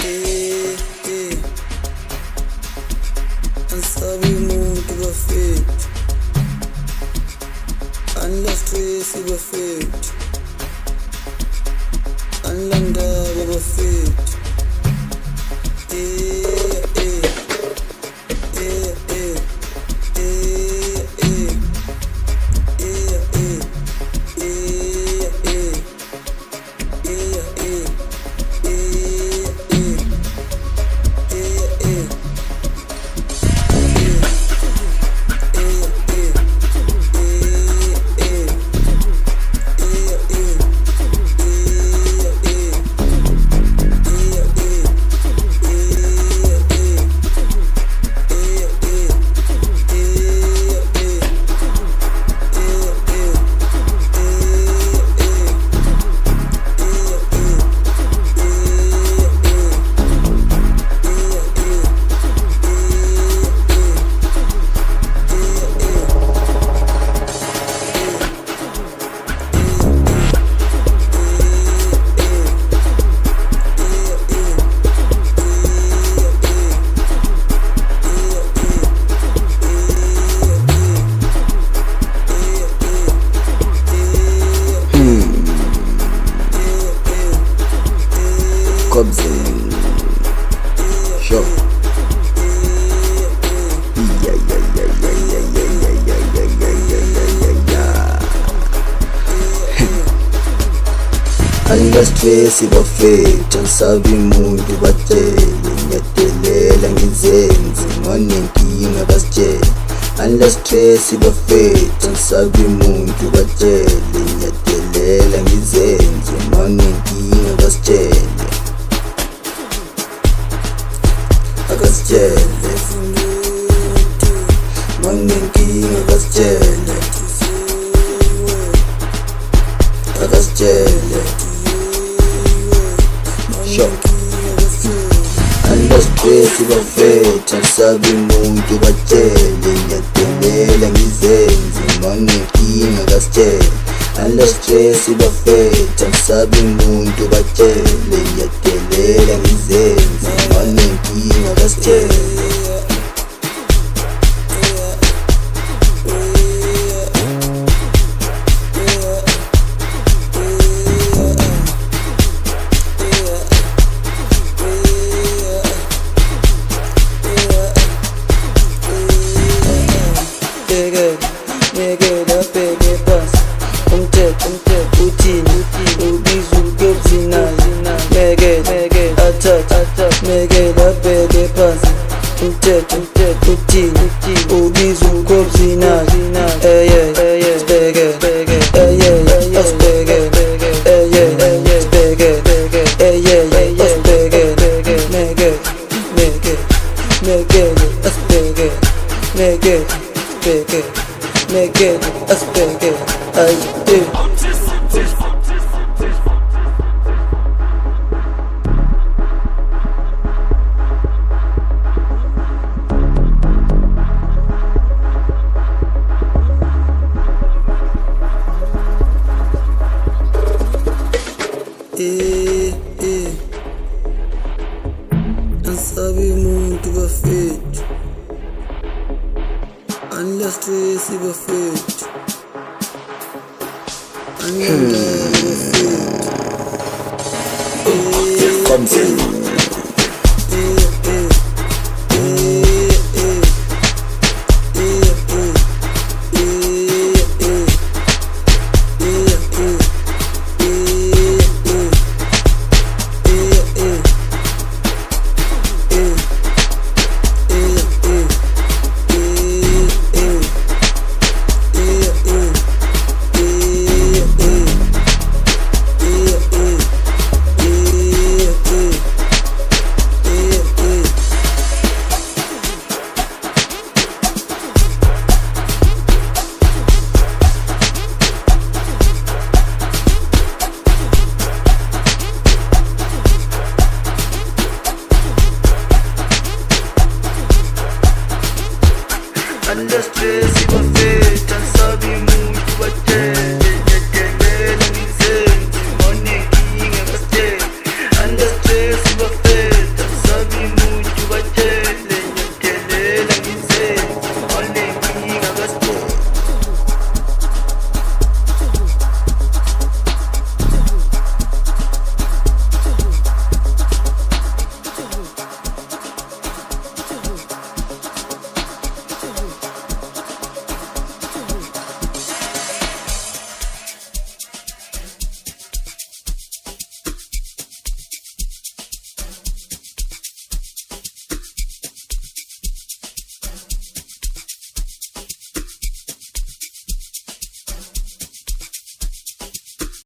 Eh, eh, não sabe muito perfeito. Unless trace perfeito. Unlandaba perfeito. Eh, eh, eh, eh, eh, eh, eh, eh, eh, eh, Kobzin Show. Unless trace perfect, ansabi muntu batshele ngiyadelela ngizenze ngonenkinga basitshele. Unless trace perfect, ansabi muntu batshele ngiyadelela ngizenze ngonenkinga basitshele. Akasitshele ngonenkinga basitshele. Akasitshele unless trace perfect, ansabi muntu batshele ngiyadelela ngizenze ngonenkinga basitshele. Unless trace perfect, ansabi muntu batshele ngiyadelela ngizenze ngonenkinga basitshele. Mekela bheke phansi umthetho uthini ubizwa ukobzinazi sibheke asibheke sibheke asibheke mekele asibheke mekele asibheke ayi. Ansabi muntu perfeito. Unless trace perfeito. Unlandaba perfeito.